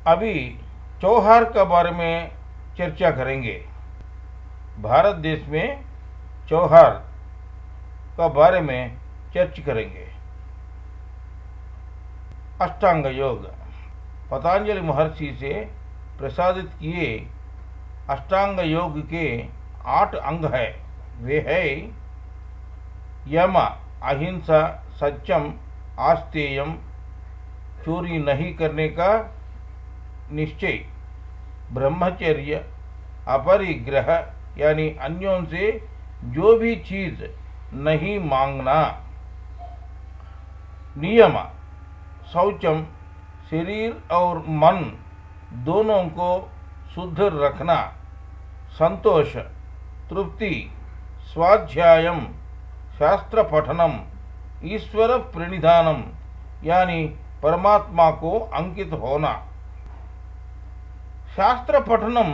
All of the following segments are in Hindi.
अभी त्योहार के बारे में चर्चा करेंगे। भारत देश में त्योहार का बारे में चर्चा करेंगे। अष्टांग योग पतंजलि महर्षि से प्रसादित किए अष्टांग योग के 8 अंग है। वे है यम, अहिंसा, सत्यम, आस्तेयम, चोरी नहीं करने का निश्चय, ब्रह्मचर्य, अपरिग्रह यानी अन्यों से जो भी चीज नहीं मांगना, नियम, शौचम, शरीर और मन दोनों को शुद्ध रखना, संतोष, तृप्ति, स्वाध्यायम, शास्त्र पठनम, ईश्वर प्रणिधानम यानी परमात्मा को अंकित होना। शास्त्र पठनम,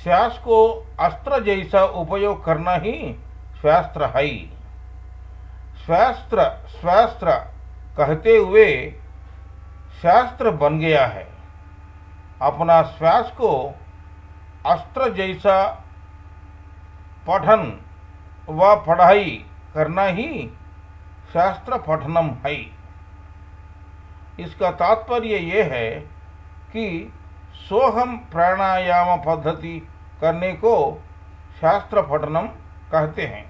श्वास को अस्त्र जैसा उपयोग करना ही शास्त्र है। शास्त्र शास्त्र कहते हुए शास्त्र बन गया है। अपना श्वास को अस्त्र जैसा पठन व पढ़ाई करना ही शास्त्र पठनम है। इसका तात्पर्य ये है कि सोहम प्राणायाम पद्धति करने को शास्त्र पठनम कहते हैं।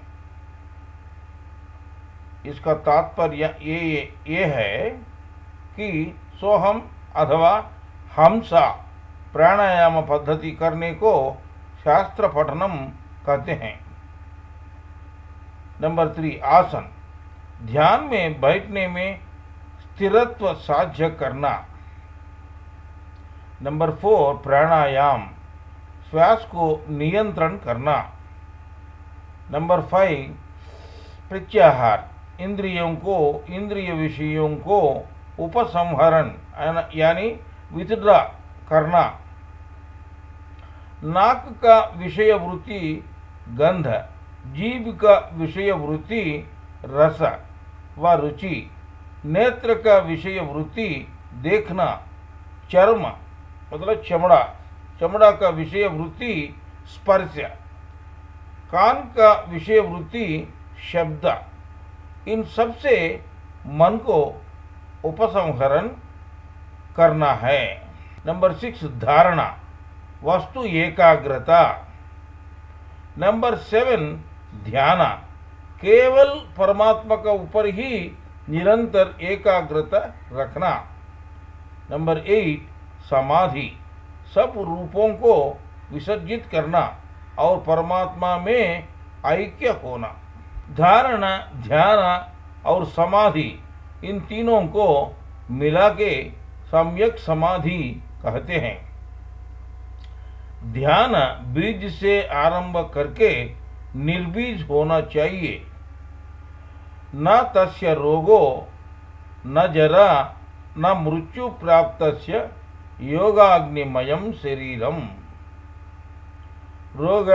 इसका तात्पर्य ये है कि सोहम अथवा हमसा प्राणायाम पद्धति करने को शास्त्र पठनम कहते हैं। नंबर 3, आसन। ध्यान में बैठने में स्थिरत्व साध्य करना। नंबर 4, प्राणायाम, श्वास को नियंत्रण करना। नंबर 5, प्रत्याहार, इंद्रिय विषयों को उपसंहरण यानी विथड्रा करना। नाक का विषय वृत्ति गंध, जीभ का विषय वृत्ति रस व रुचि, नेत्र का विषय वृत्ति देखना, चर्म मतलब चमड़ा का विषय वृत्ति स्पर्श, कान का विषय वृत्ति शब्द। इन सब से मन को उपसंहरण करना है। नंबर 6, धारणा, वस्तु एकाग्रता। नंबर 7, ध्यान, केवल परमात्मा का ऊपर ही निरंतर एकाग्रता रखना। नंबर 8, समाधि, सब रूपों को विसर्जित करना और परमात्मा में ऐक्य होना। धारणा, ध्यान और समाधि इन तीनों को मिला के सम्यक समाधि कहते हैं। ध्यान बीज से आरंभ करके निर्बीज होना चाहिए। न तस्य रोगो न जरा न मृत्यु प्राप्तस्य योगाग्निमयम शरीरम। रोग,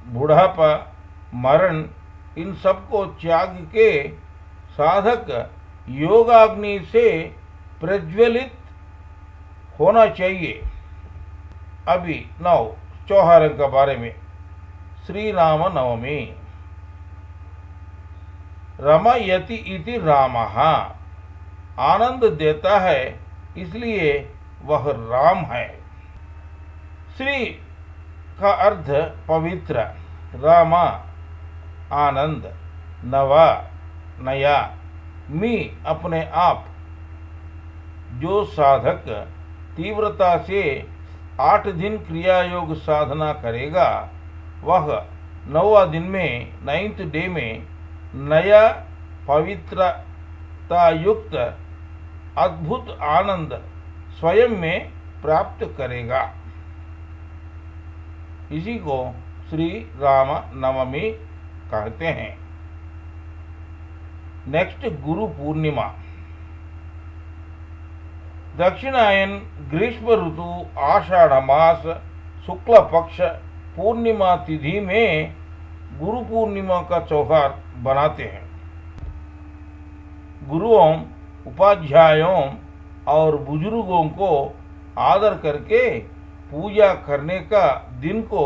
बुढ़ापा, मरण, इन सबको त्याग के साधक योगाग्नि से प्रज्वलित होना चाहिए। अभी नौ त्योहारों के बारे में। श्री राम नवमी। रमयति इति रामः, आनंद देता है इसलिए वह राम है। श्री का अर्थ पवित्र, रामा आनंद, नवा नया, मी अपने आप। जो साधक तीव्रता से 8 दिन क्रिया योग साधना करेगा वह 9वां दिन में 9th डे में नया पवित्रता युक्त अद्भुत आनंद स्वयं में प्राप्त करेगा। इसी को श्री राम नवमी कहते हैं। नेक्स्ट, गुरु पूर्णिमा। दक्षिणायन ग्रीष्म ऋतु आषाढ़ मास शुक्ल पक्ष पूर्णिमा तिथि में गुरु पूर्णिमा का त्योहार बनाते हैं। गुरुओं, उपाध्यायों और बुजुर्गों को आदर करके पूजा करने का दिन को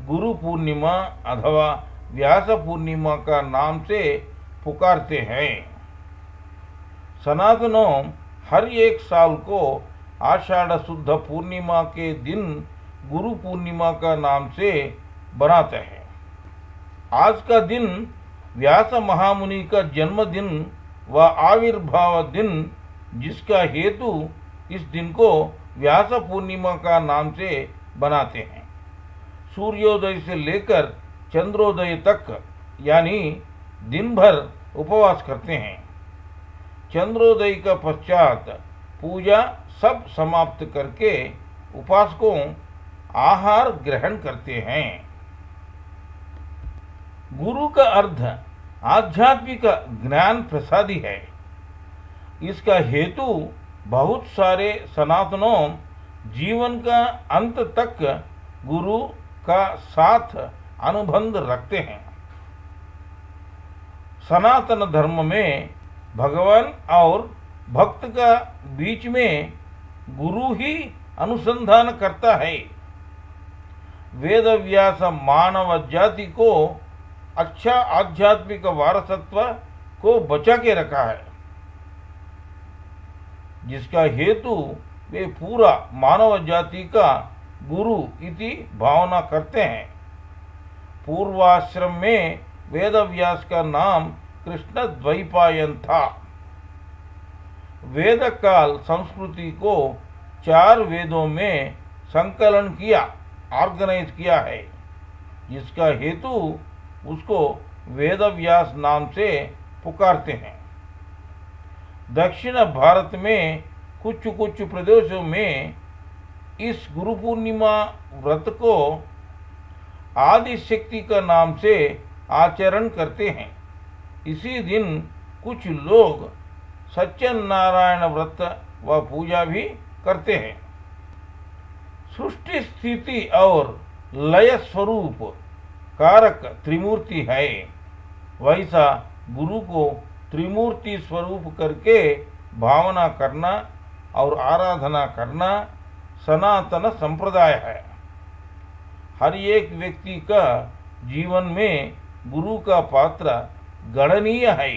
गुरु पूर्णिमा अथवा व्यास पूर्णिमा का नाम से पुकारते हैं। सनातनों हर एक साल को आषाढ़ शुद्ध पूर्णिमा के दिन गुरु पूर्णिमा का नाम से बनाते हैं। आज का दिन व्यास महामुनि का जन्मदिन व आविर्भाव दिन, जिसका हेतु इस दिन को व्यास पूर्णिमा का नाम से बनाते हैं। सूर्योदय से लेकर चंद्रोदय तक यानी दिन भर उपवास करते हैं। चंद्रोदय का पश्चात पूजा सब समाप्त करके उपासकों आहार ग्रहण करते हैं। गुरु का अर्थ आध्यात्मिक ज्ञान प्रसादी है। इसका हेतु बहुत सारे सनातनों जीवन का अंत तक गुरु का साथ अनुबंध रखते हैं। सनातन धर्म में भगवान और भक्त का बीच में गुरु ही अनुसंधान करता है। वेद व्यास मानव जाति को अच्छा आध्यात्मिक वारसत्व को बचा के रखा है, जिसका हेतु वे पूरा मानव जाति का गुरु इति भावना करते हैं। पूर्वाश्रम में वेद व्यास का नाम कृष्ण द्वैपायन था। वेद काल संस्कृति को 4 वेदों में संकलन किया, ऑर्गेनाइज किया है, जिसका हेतु उसको वेद व्यास नाम से पुकारते हैं। दक्षिण भारत में कुछ कुछ प्रदेशों में इस गुरु पूर्णिमा व्रत को आदि शक्ति का नाम से आचरण करते हैं। इसी दिन कुछ लोग सत्यनारायण व्रत व पूजा भी करते हैं। सृष्टि स्थिति और लय स्वरूप कारक त्रिमूर्ति है, वैसा गुरु को त्रिमूर्ति स्वरूप करके भावना करना और आराधना करना सनातन संप्रदाय है। हर एक व्यक्ति का जीवन में गुरु का पात्र गणनीय है।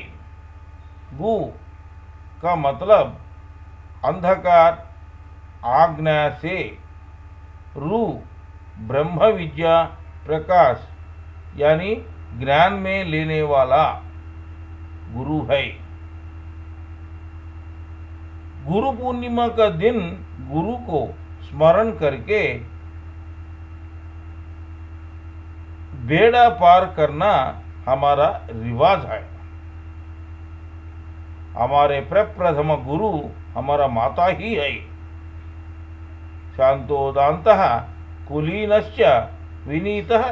गु का मतलब अंधकार आज्ञा से, रु ब्रह्म विद्या प्रकाश यानी ज्ञान में लेने वाला गुरु है। गुरु पूर्णिमा का दिन गुरु को स्मरण करके बेड़ा पार करना हमारा रिवाज है। हमारे प्रप्रथम गुरु हमारा माता ही है। शांतोदान्तः कुलीनश्च विनीतः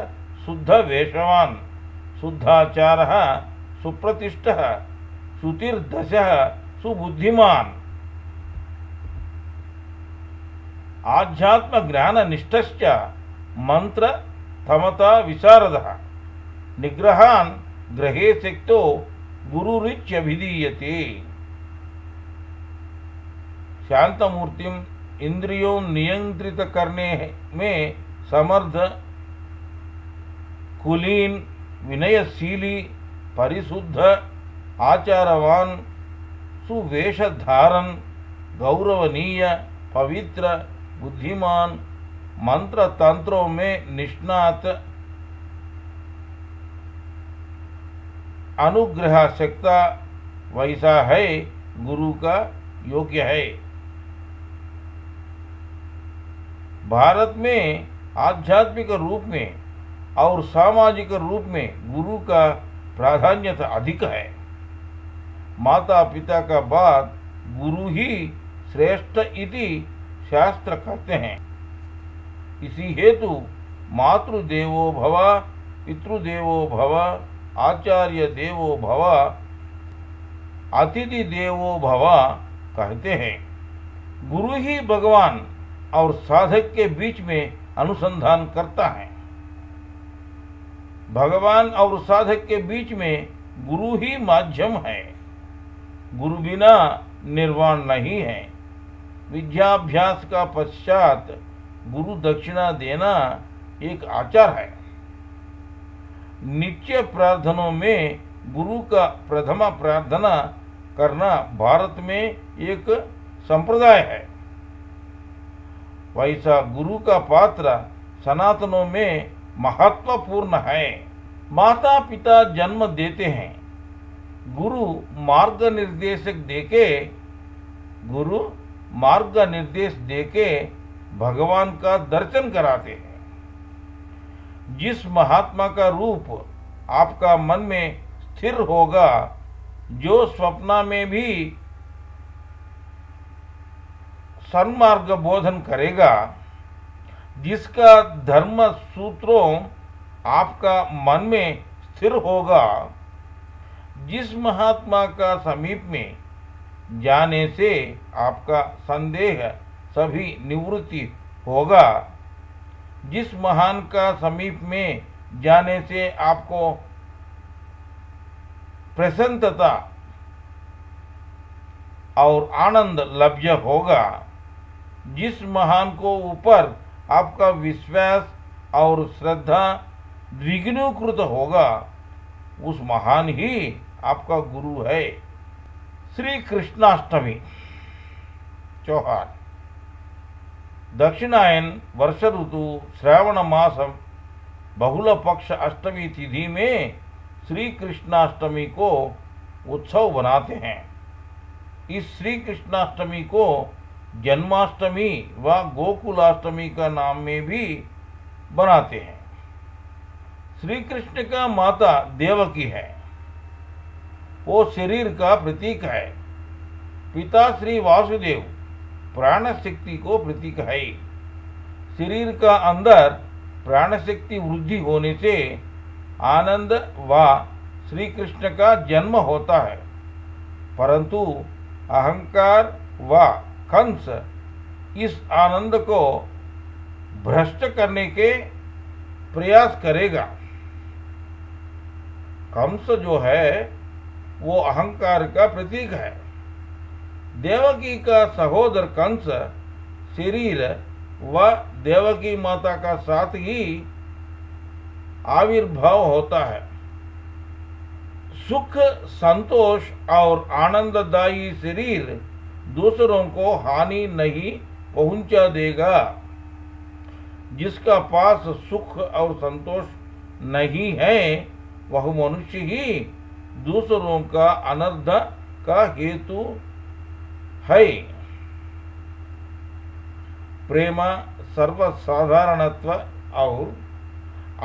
शुद्ध वेशवान शुद्धाचारः सुप्रतिष्ठः श्रुतिर्दशः सुबुद्धिमान आध्यात्म ज्ञान निष्ठश्च मंत्र थमता विशारदः निग्रहान ग्रहे सिक्तो गुरुरित्यभिधीयते। शांतमूर्तिम इंद्रियों नियंत्रित करने में समर्थ कुलीन विनयशीली परिशुद्ध आचारवान सुवेशधारन गौरवनीय पवित्र बुद्धिमान मंत्र तंत्रों में निष्णात अनुग्रह सकता वैसा है गुरु का योग्य है। भारत में आध्यात्मिक रूप में और सामाजिक रूप में गुरु का प्राधान्यता अधिक है। माता पिता का बाद गुरु ही श्रेष्ठ इति शास्त्र कहते हैं। इसी हेतु मातृदेवो भव पितृदेवो भव आचार्य देवो भव अतिथि देवो भव कहते हैं। गुरु ही भगवान और साधक के बीच में अनुसंधान करता है। भगवान और साधक के बीच में गुरु ही माध्यम है। गुरु बिना निर्वाण नहीं है। विद्याभ्यास का पश्चात गुरु दक्षिणा देना एक आचार है। नित्य प्रार्थनों में गुरु का प्रथमा प्रार्थना करना भारत में एक संप्रदाय है। वैसा गुरु का पात्र सनातनों में महत्वपूर्ण है। माता पिता जन्म देते हैं, गुरु मार्ग निर्देश देके भगवान का दर्शन कराते हैं। जिस महात्मा का रूप आपका मन में स्थिर होगा, जो स्वप्न में भी सन्मार्ग बोधन करेगा, जिसका धर्म सूत्रों आपका मन में स्थिर होगा, जिस महात्मा का समीप में जाने से आपका संदेह सभी निवृत्ति होगा, जिस महान का समीप में जाने से आपको प्रसन्नता और आनंद लभ्य होगा, जिस महान को ऊपर आपका विश्वास और श्रद्धा द्विगुणीकृत होगा, उस महान ही आपका गुरु है। श्री कृष्णाष्टमी त्योहार दक्षिणायन वर्ष ऋतु श्रावण मासम बहुल पक्ष अष्टमी तिथि में श्री कृष्णाष्टमी को उत्सव बनाते हैं। इस श्री कृष्णाष्टमी को जन्माष्टमी व गोकुलाष्टमी का नाम में भी बनाते हैं। श्री कृष्ण का माता देवकी है, वो शरीर का प्रतीक है। पिता श्री वासुदेव प्राण शक्ति को प्रतीक है। शरीर का अंदर प्राण शक्ति वृद्धि होने से आनंद व श्री कृष्ण का जन्म होता है, परंतु अहंकार व कंस इस आनंद को भ्रष्ट करने के प्रयास करेगा। कंस जो है वो अहंकार का प्रतीक है। देवकी का सहोदर कंस शरीर व देवकी माता का साथ ही आविर्भाव होता है। सुख, संतोष और आनंददायी शरीर दूसरों को हानि नहीं पहुंचा देगा। जिसका पास सुख और संतोष नहीं है, वह मनुष्य ही दूसरों का अनर्थ का हेतु है। प्रेम, सर्वसाधारणत्व और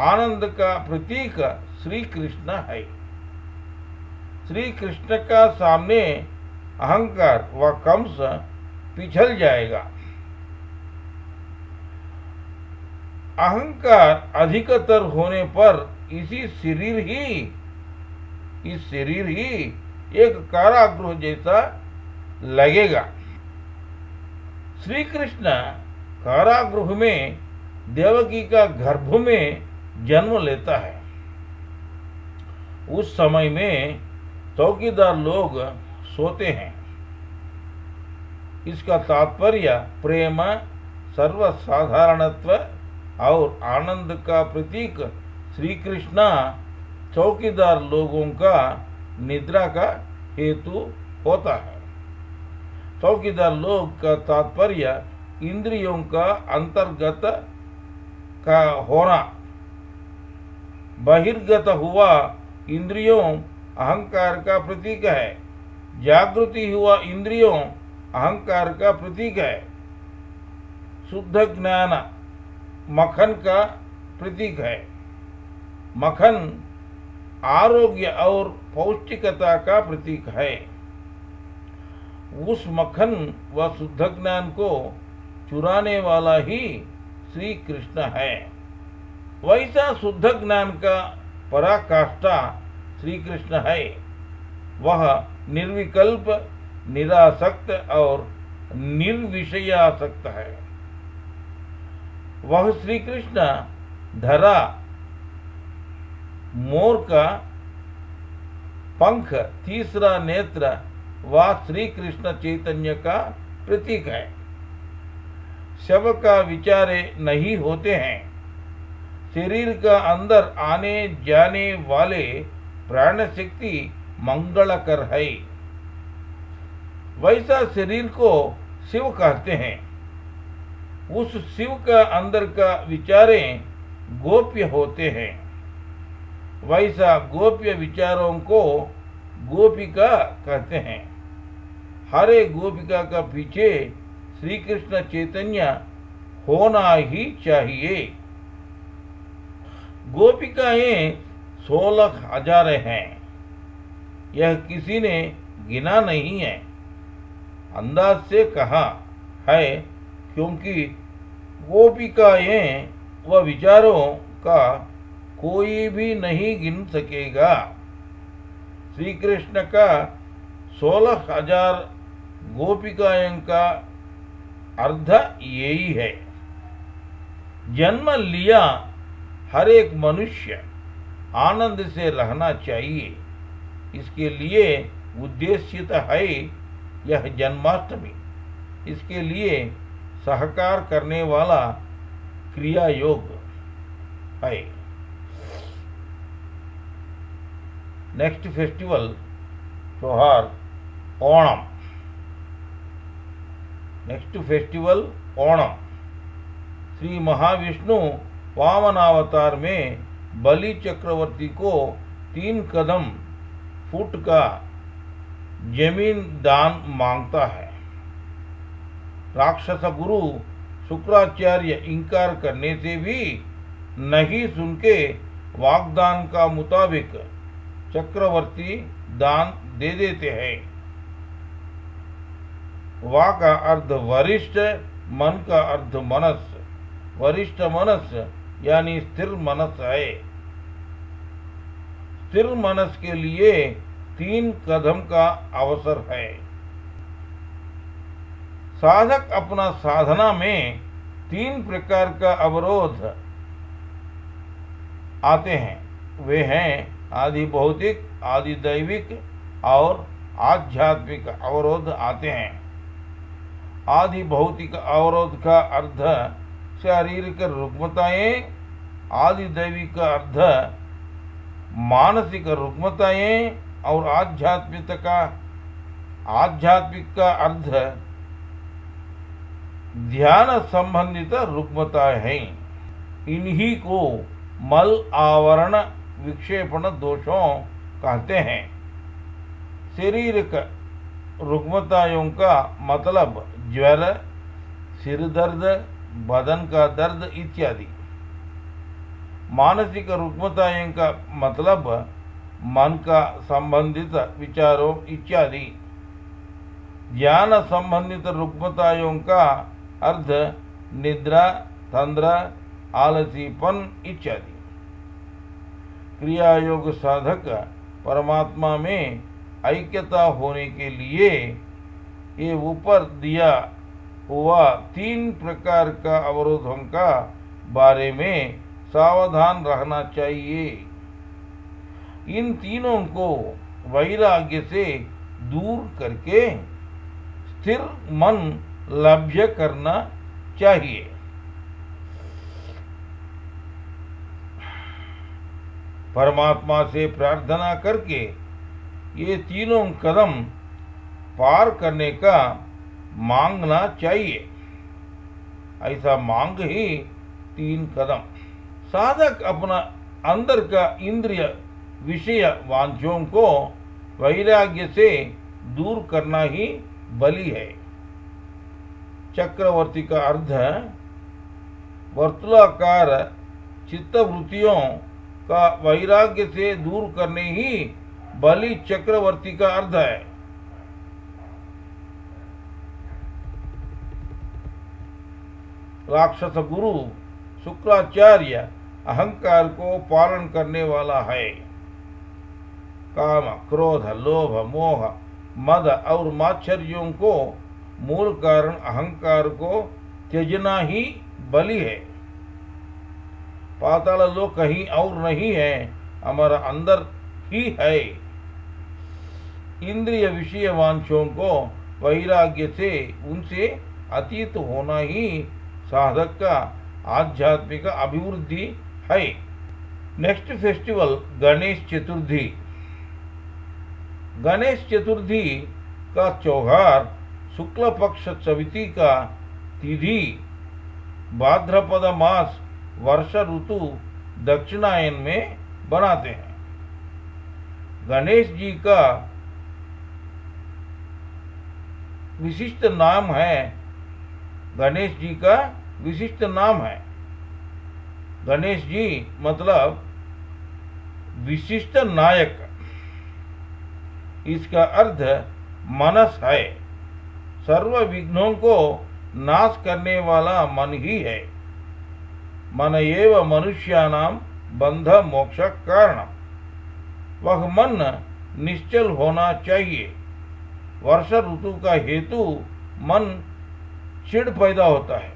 आनंद का प्रतीक श्री कृष्ण है। श्री कृष्ण का सामने अहंकार व कम्स पिछल जाएगा। अहंकार अधिकतर होने पर इस शरीर ही एक कारागृह जैसा लगेगा। श्री कृष्ण कारागृह में देवकी का गर्भ में जन्म लेता है। उस समय में चौकीदार लोग सोते हैं। इसका तात्पर्य प्रेम, सर्वसाधारणत्व और आनंद का प्रतीक श्री कृष्ण चौकीदार लोगों का निद्रा का हेतु होता है। चौकीदार लोग का तात्पर्य इंद्रियों का अंतर्गत का होना। बहिर्गत हुआ इंद्रियों अहंकार का प्रतीक है। जागृति हुआ इंद्रियों अहंकार का प्रतीक है। शुद्ध ज्ञान मक्खन का प्रतीक है। मक्खन आरोग्य और पौष्टिकता का प्रतीक है। उस मक्खन व शुद्ध ज्ञान को चुराने वाला ही श्री कृष्ण है। वैसा शुद्ध ज्ञान का पराकाष्ठा श्री कृष्ण है। वह निर्विकल्प, निरासक्त और निर्विषयासक्त है। वह श्री कृष्ण धरा मोर का पंख, तीसरा नेत्र व श्री कृष्ण चैतन्य का प्रतीक है। शव का विचारे नहीं होते हैं। शरीर का अंदर आने जाने वाले प्राण शक्ति मंगलकर है। वैसा शरीर को शिव कहते हैं। उस शिव का अंदर का विचारे गोप्य होते हैं। वैसा गोप्य विचारों को गोपिका कहते हैं। हर एक गोपिका का पीछे श्री कृष्ण चैतन्य होना ही चाहिए। गोपिकाएं 16,000 हैं। यह किसी ने गिना नहीं है, अंदाज से कहा है, क्योंकि गोपिकाएं व विचारों का कोई भी नहीं गिन सकेगा। श्री कृष्ण का 16,000 गोपिकाएं का अर्थ यही है। जन्म लिया हर एक मनुष्य आनंद से रहना चाहिए। इसके लिए उद्देश्यत है यह जन्माष्टमी। इसके लिए सहकार करने वाला क्रिया योग है। नेक्स्ट फेस्टिवल त्योहार ओणम। Next festival Onam. श्री महाविष्णु वामनावतार में बलि चक्रवर्ती को 3 कदम फुट का जमीन दान मांगता है। राक्षस गुरु शुक्राचार्य इंकार करने से भी नहीं सुन के वाग्दान का मुताबिक चक्रवर्ती दान दे देते हैं। वा का अर्थ वरिष्ठ, मन का अर्थ मनस। वरिष्ठ मनस यानी स्थिर मनस है। स्थिर मनस के लिए 3 कदम का अवसर है। साधक अपना साधना में 3 प्रकार का अवरोध आते हैं। वे हैं आदि भौतिक, आदि दैविक और आध्यात्मिक अवरोध आते हैं। आदि भौतिक अवरोध का अर्थ शारीरिक रुग्मताएं, आदि दैविक का अर्थ मानसिक रुग्मताएं और आध्यात्मिक का अर्थ ध्यान संबंधित रुग्मताएं हैं। इन्हीं को मल आवरण विक्षेपण दोषों कहते हैं। शारीरिक रुग्मताओं का मतलब ज्वर, सिर दर्द, बदन का दर्द इत्यादि। मानसिक रुग्मताओं का मतलब मन का संबंधित विचारों इत्यादि। ज्ञान संबंधित रुग्मताओं का अर्थ निद्रा, तंद्रा, आलसीपन इत्यादि। क्रिया योग साधक परमात्मा में ऐक्यता होने के लिए ये ऊपर दिया हुआ 3 प्रकार का अवरोधों का बारे में सावधान रहना चाहिए। इन तीनों को वैराग्य से दूर करके स्थिर मन लभ्य करना चाहिए। परमात्मा से प्रार्थना करके ये तीनों कदम पार करने का मांगना चाहिए। ऐसा मांग ही 3 कदम। साधक अपना अंदर का इंद्रिय विषय वांछों को वैराग्य से दूर करना ही बलि है। चक्रवर्ती का अर्थ वर्तुलाकार चित्तवृत्तियों का वैराग्य से दूर करने ही बलि चक्रवर्ती का अर्थ है। राक्षस गुरु शुक्राचार्य अहंकार को पालन करने वाला है। काम, क्रोध, लोभ, मोह, मद और मात्सर्यों को मूल कारण अहंकार को त्यजना ही बलि है। पाताल लोक कहीं और नहीं है, हमारा अंदर ही है। इंद्रिय विषय वांछों को वैराग्य से उनसे अतीत होना ही साधक का आध्यात्मिक अभिवृद्धि है। Next festival Ganesh Chaturthi. गणेश चतुर्थी का त्योहार शुक्ल पक्ष चविति का तिथि भाद्रपद मास वर्ष ऋतु दक्षिणायन में बनाते हैं। गणेश जी का विशिष्ट नाम है। गणेश जी का विशिष्ट नाम है। गणेश जी मतलब विशिष्ट नायक। इसका अर्थ मनस है। सर्व विघ्नों को नाश करने वाला मन ही है। मन एव मनुष्याणां बंध मोक्ष कारण। वह मन निश्चल होना चाहिए। वर्ष ऋतु का हेतु मन चिड़ पैदा होता है।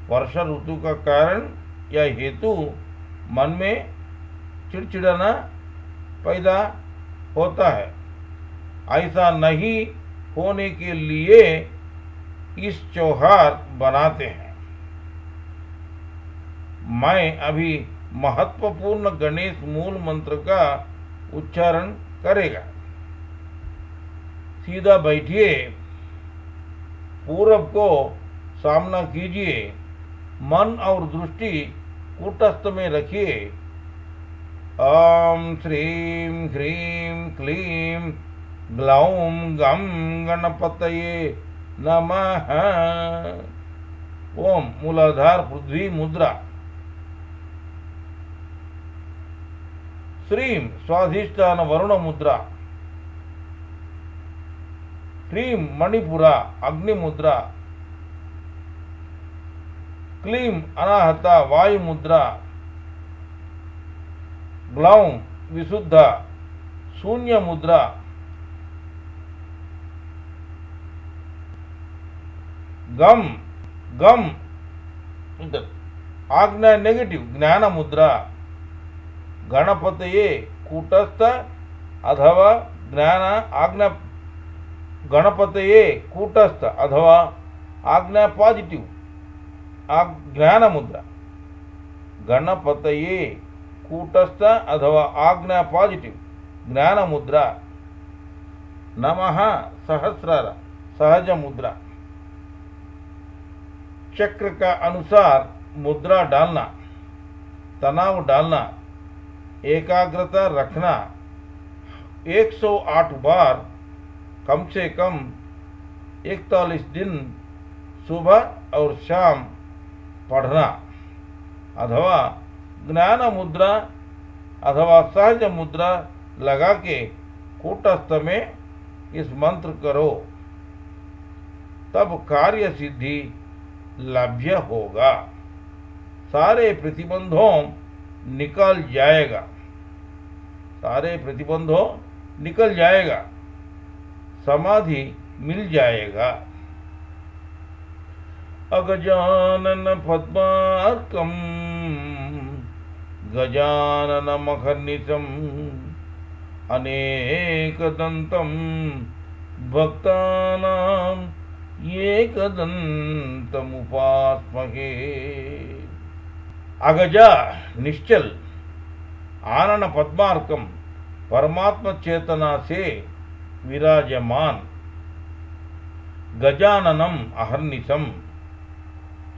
वर्ष ऋतु का कारण या हेतु मन में चिड़चिड़ाना पैदा होता है। ऐसा नहीं होने के लिए इस त्योहार बनाते हैं। मैं अभी महत्वपूर्ण गणेश मूल मंत्र का उच्चारण करेगा। सीधा बैठिए, पूरब को सामना कीजिए, मन और दृष्टि कूटस्थ में रखिए। ओम श्रीं ह्रीं क्लीं ग्लौं गं गणपतये नमः। ओम मूलाधार पृथ्वी मुद्रा। श्रीं स्वाधिष्ठान वरुण मुद्रा। ह्रीं मणिपुरा अग्नि मुद्रा। क्लीं अनाहता वायु मुद्रा। ग्लौं विशुद्ध शून्य मुद्रा। गम गम आज्ञा नेगेटिव ज्ञान मुद्रा। गणपतये कूटस्थ अथवा ज्ञान आज्ञा। गणपतये कूटस्थ अथवा आज्ञा पॉजिटिव ज्ञान मुद्रा। गणपतये कूटस्थ अथवा आज्ञा पॉजिटिव ज्ञान मुद्रा। नमः सहस्रार सहज मुद्रा। चक्र का अनुसार मुद्रा डालना, तनाव डालना, एकाग्रता रखना। 108 बार कम से कम 41 दिन सुबह और शाम पढ़ना अथवा ज्ञान मुद्रा अथवा सहज मुद्रा लगा के कूटस्थ में इस मंत्र करो, तब कार्य सिद्धि लभ्य होगा, सारे प्रतिबंधों निकल जाएगा, सारे प्रतिबंधों निकल जाएगा, समाधि मिल जाएगा। अगजानन पद्मार्कम गजाननमहर्निशम् अनेकदन्तं भक्तानां एकदन्तमुपास्महे। अगजा निश्चल, आनन पद्मार्कम परमात्म चेतना से विराजमान, गजाननम अहर्निशम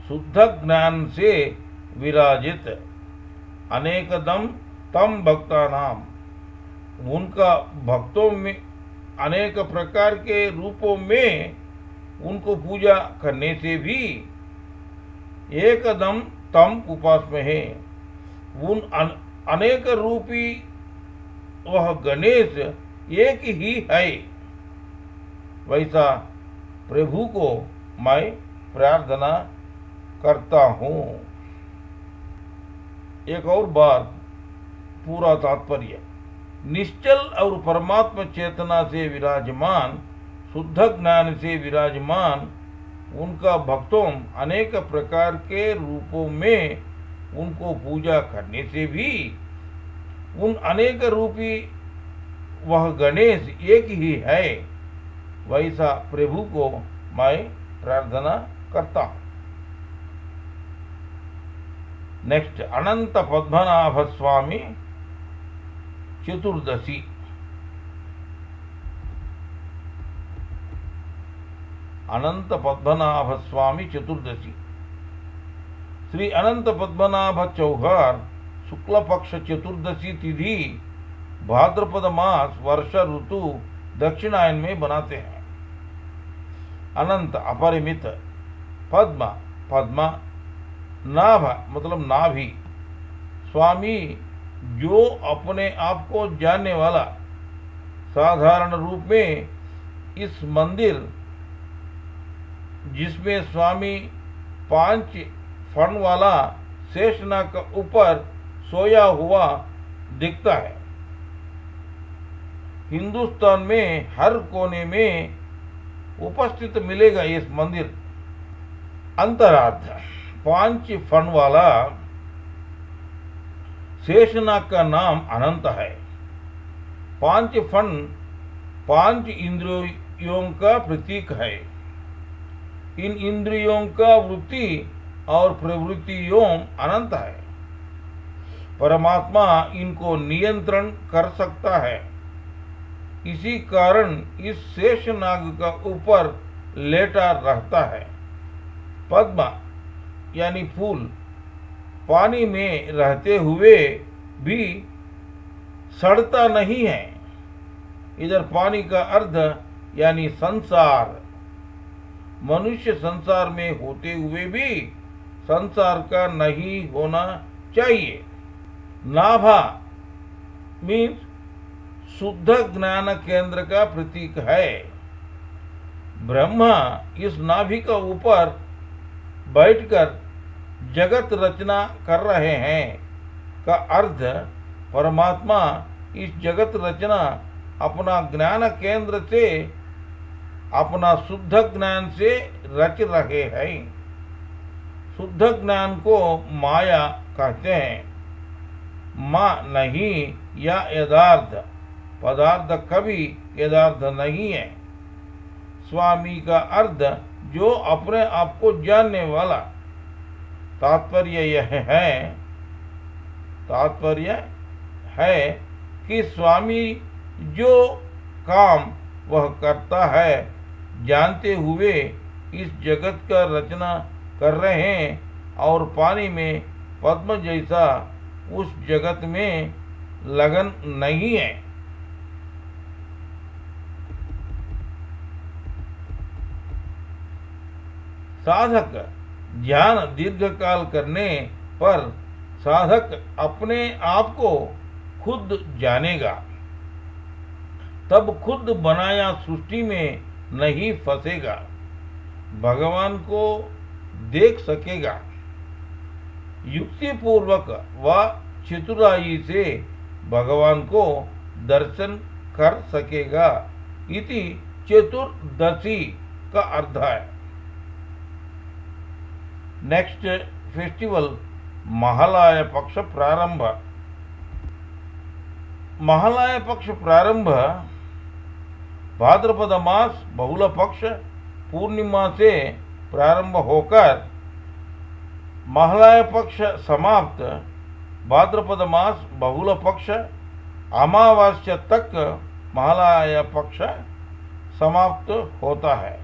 शुद्ध ज्ञान से विराजित, अनेकदम तम भक्तानाम उनका भक्तों में अनेक प्रकार के रूपों में उनको पूजा करने से भी एकदम तम उपासना है। उन अनेक रूपी वह गणेश एक ही है, वैसा प्रभु को मैं प्रार्थना करता हूँ। एक और बार पूरा तात्पर्य, निश्चल और परमात्मा चेतना से विराजमान, शुद्ध ज्ञान से विराजमान उनका भक्तों अनेक प्रकार के रूपों में उनको पूजा करने से भी उन अनेक रूपी वह गणेश एक ही है, वैसा प्रभु को मैं प्रार्थना करता हूँ। नेक्स्ट, अनंत पद्मनाभ स्वामी चतुर्दशी। अनंत पद्मनाभ स्वामी चतुर्दशी। श्री अनंत पद्मनाभ चौहार शुक्ल पक्ष चतुर्दशी तिथि भाद्रपद मास वर्षा ऋतु दक्षिणायन में बनाते हैं। अनंत अपरिमित, पद्म पद्मा, नाभ मतलब नाभि, स्वामी जो अपने आप को जानने वाला, साधारण रूप में इस मंदिर जिसमें स्वामी 5 फण वाला शेषनाग का ऊपर सोया हुआ दिखता है। हिंदुस्तान में हर कोने में उपस्थित मिलेगा इस मंदिर। अंतरार्थ, 5 फण वाला शेषनाग का नाम अनंत है। 5 फण 5 इंद्रियों का प्रतीक है। इन इंद्रियों का वृत्ति और प्रवृत्तियों अनंत है। परमात्मा इनको नियंत्रण कर सकता है। इसी कारण इस शेषनाग का ऊपर लेटा रहता है। पद्म यानी फूल पानी में रहते हुए भी सड़ता नहीं है। इधर पानी का अर्थ यानी संसार, मनुष्य संसार में होते हुए भी संसार का नहीं होना चाहिए। नाभा मीन्स शुद्ध ज्ञान केंद्र का प्रतीक है। ब्रह्मा इस नाभि का ऊपर बैठकर जगत रचना कर रहे हैं का अर्थ, परमात्मा इस जगत रचना अपना ज्ञान केंद्र से, अपना शुद्ध ज्ञान से रच रहे हैं। शुद्ध ज्ञान को माया कहते हैं। माँ नहीं या यदार्थ, पदार्थ कभी यदार्थ नहीं है। स्वामी का अर्थ जो अपने आप को जानने वाला। तात्पर्य है कि स्वामी जो काम वह करता है जानते हुए इस जगत का रचना कर रहे हैं और पानी में पद्म जैसा उस जगत में लगन नहीं है। साधक ध्यान दीर्घकाल करने पर साधक अपने आप को खुद जानेगा। तब खुद बनाया सृष्टि में नहीं फंसेगा, भगवान को देख सकेगा, युक्ति पूर्वक व चतुराई से भगवान को दर्शन कर सकेगा। इति चतुर्दशी का अर्थ है। नेक्स्ट फेस्टिवल महालय पक्ष प्रारंभ। महालय पक्ष प्रारंभ भाद्रपद मास बहुल पक्ष पूर्णिमा से प्रारंभ होकर महालय पक्ष समाप्त भाद्रपद मास बहुल पक्ष अमावास्या तक महालय पक्ष समाप्त होता है।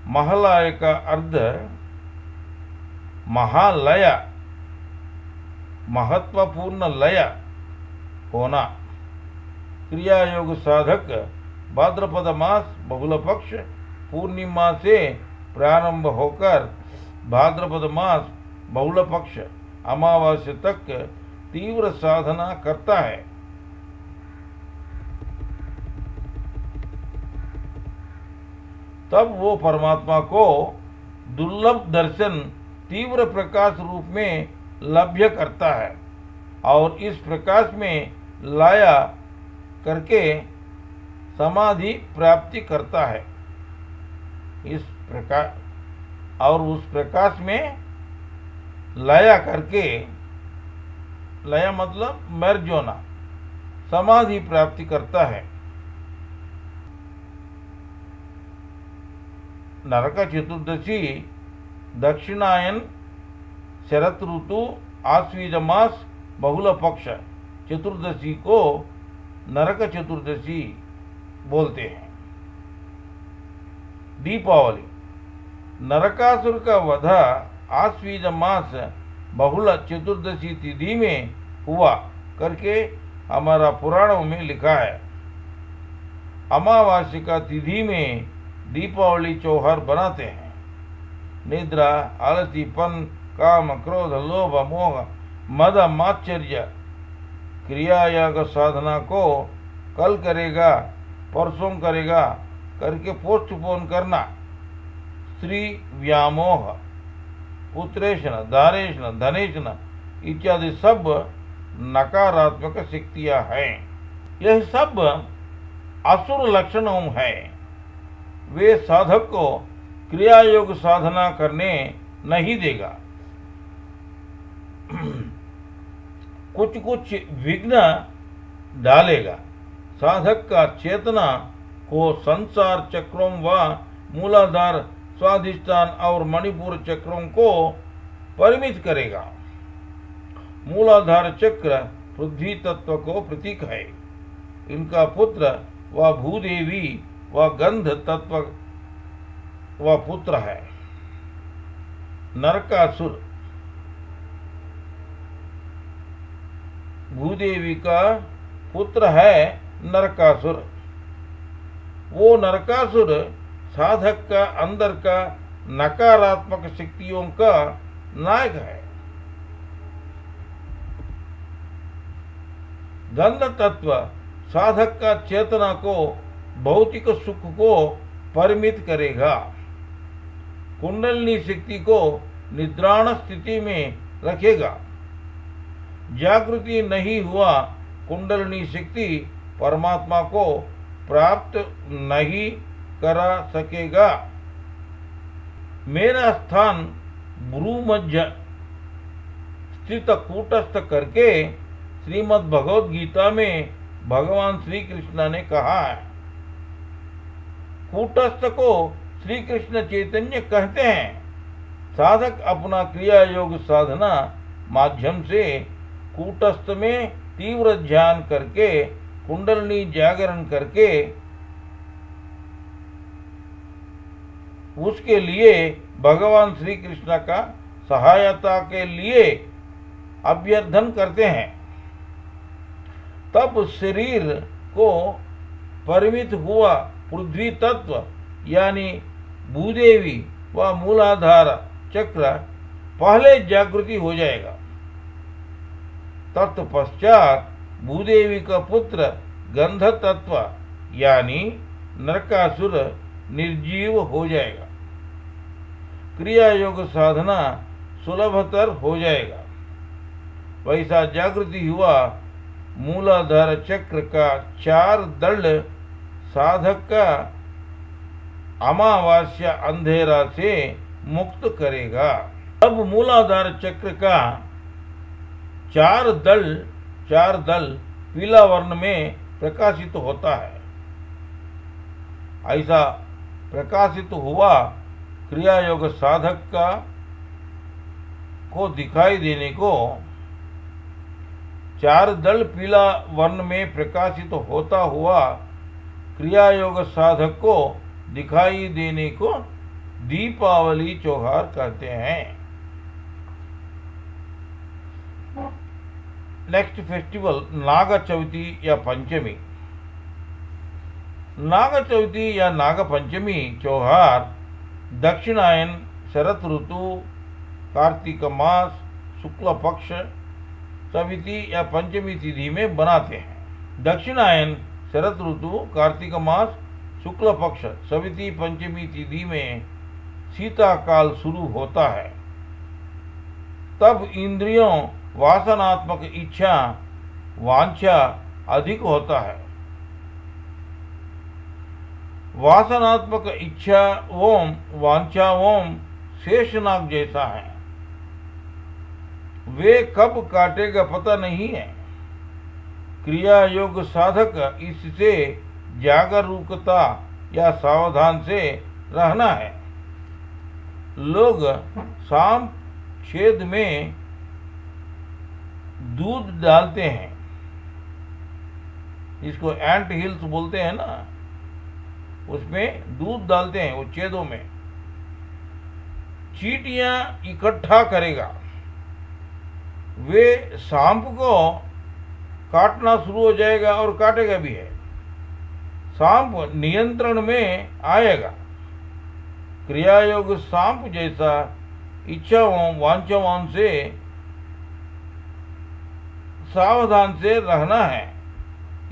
महालय का अर्थ महालय, महत्वपूर्ण लय होना। क्रिया योग साधक भाद्रपद मास बहुल पक्ष पूर्णिमा से प्रारंभ होकर भाद्रपद मास बहुल पक्ष अमावास्या तक तीव्र साधना करता है। तब वो परमात्मा को दुर्लभ दर्शन तीव्र प्रकाश रूप में लभ्य करता है और इस प्रकाश में लाया करके समाधि प्राप्ति करता है। इस प्रकार और उस प्रकाश में लया करके, लया मतलब मर्ज होना, समाधि प्राप्ति करता है। नरक चतुर्दशी दक्षिणायन शरत ऋतु आश्वीज मास बहुल पक्ष चतुर्दशी को नरक चतुर्दशी बोलते हैं। दीपावली नरकासुर का वध आश्वीज मास बहुल चतुर्दशी तिथि में हुआ करके हमारा पुराणों में लिखा है। अमावास्या का तिथि में दीपावली त्योहार बनाते हैं। निद्रा, आलसीपन, काम, क्रोध, लोभ, मोह, मद, मात्सर्य क्रिया योग साधना को कल करेगा, परसों करेगा करके पोस्टपोन करना, स्त्री व्यामोह, पुत्रेशन, दारेशन, धनेशन इत्यादि सब नकारात्मक शक्तियां हैं। यह सब असुर लक्षणों है। वे साधक को क्रिया योग साधना करने नहीं देगा। कुछ कुछ विघ्न डालेगा। साधक का चेतना को संसार चक्रों व मूलाधार, स्वाधिष्ठान और मणिपुर चक्रों को परिमित करेगा। मूलाधार चक्र पृथ्वी तत्व को प्रतीक है। इनका पुत्र व भूदेवी व गंध तत्व व पुत्र है। नरकासुर भूदेवी का पुत्र है नरकासुर। वो नरकासुर साधक का अंदर का नकारात्मक शक्तियों का नायक है। गंध तत्व साधक का चेतना को, भौतिक सुख को परिमित करेगा। कुंडलिनी शक्ति को निद्राण स्थिति में रखेगा। जागृति नहीं हुआ कुंडलिनी शक्ति परमात्मा को प्राप्त नहीं करा सकेगा। मेरा स्थान भ्रू मध्य स्थित कूटस्थ करके श्रीमद् भगवद गीता में भगवान श्री कृष्ण ने कहा है। कूटस्थ को श्री कृष्ण चैतन्य कहते हैं। साधक अपना क्रिया योग साधना माध्यम से कूटस्थ में तीव्र ध्यान करके, कुंडलिनी जागरण करके उसके लिए भगवान श्री कृष्ण का सहायता के लिए अभ्यर्थन करते हैं। तब शरीर को परिमित हुआ पृथ्वी तत्व यानी भूदेवी व मूलाधार चक्र पहले जागृति हो जाएगा। तत्पश्चात भूदेवी का पुत्र गंध तत्व यानी नरकासुर निर्जीव हो जाएगा। क्रिया योग साधना सुलभतर हो जाएगा। वैसा जागृति हुआ मूलाधार चक्र का 4 दंड साधक का अमावास्या अंधेरा से मुक्त करेगा। अब मूलाधार चक्र का 4 दल पीला वर्ण में प्रकाशित होता है। ऐसा प्रकाशित हुआ क्रिया योग साधक को दिखाई देने को 4 दल पीला वर्ण में प्रकाशित होता हुआ क्रिया योग साधक को दिखाई देने को दीपावली त्योहार कहते हैं। नेक्स्ट फेस्टिवल नाग चौथी या पंचमी। नाग चौथी या नाग पंचमी त्योहार दक्षिणायन शरद ऋतु कार्तिक मास शुक्ल पक्ष चविति या पंचमी तिथि में बनाते हैं। दक्षिणायन शरद ऋतु कार्तिक मास शुक्ल पक्ष चविति पंचमी तिथि में शीतकाल शुरू होता है। तब इंद्रियों वासनात्मक इच्छा वांछा अधिक होता है। वासनात्मक इच्छा ओम वांछा ओम शेषनाग जैसा है। वे कब काटेगा पता नहीं है। क्रिया योग साधक इससे जागरूकता या सावधान से रहना है। लोग शाम छेद में दूध डालते हैं, इसको एंट हिल्स बोलते हैं ना, उसमें दूध डालते हैं वो छेदों में। चींटियां इकट्ठा करेगा। वे सांप को काटना शुरू हो जाएगा और काटेगा भी है। सांप नियंत्रण में आएगा। क्रिया योग सांप जैसा इच्छाओं वांछाओं से सावधान से रहना है।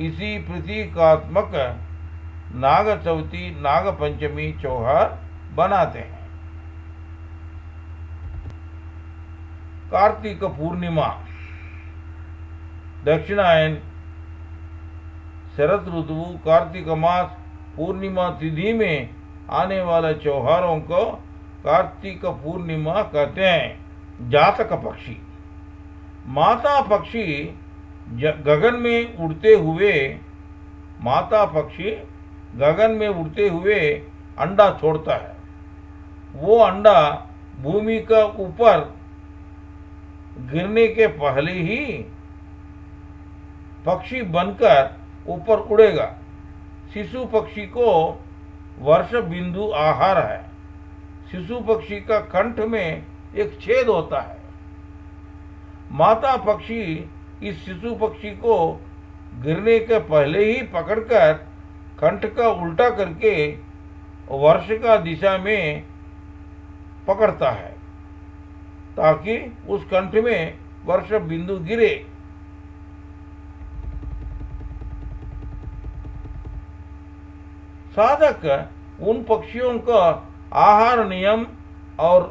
इसी प्रतीकात्मक नाग चौथी नाग पंचमी त्योहार बनाते हैं। कार्तिक पूर्णिमा दक्षिणायन शरद ऋतु कार्तिक मास पूर्णिमा तिथि में आने वाले त्योहारों को कार्तिक पूर्णिमा कहते हैं। जातक पक्षी माता पक्षी गगन में उड़ते हुए माता पक्षी गगन में उड़ते हुए अंडा छोड़ता है। वो अंडा भूमि का ऊपर गिरने के पहले ही पक्षी बनकर ऊपर उड़ेगा। शिशु पक्षी को वर्ष बिंदु आहार है। शिशु पक्षी का कंठ में एक छेद होता है। माता पक्षी इस शिशु पक्षी को गिरने के पहले ही पकड़कर कंठ का उल्टा करके वर्ष का दिशा में पकड़ता है ताकि उस कंठ में वर्ष बिंदु गिरे। साधक उन पक्षियों का आहार नियम और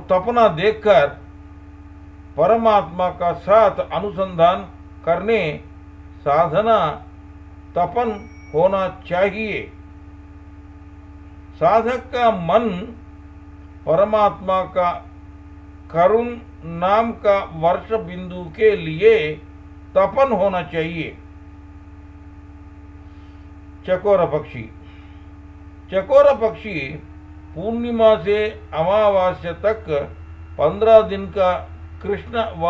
तपना देखकर परमात्मा का साथ अनुसंधान करने साधना तपन होना चाहिए। साधक का मन परमात्मा का करुण नाम का वर्ष बिंदु के लिए तपन होना चाहिए। चकोर पक्षी पूर्णिमा से अमावास्या तक 15 दिन का कृष्ण व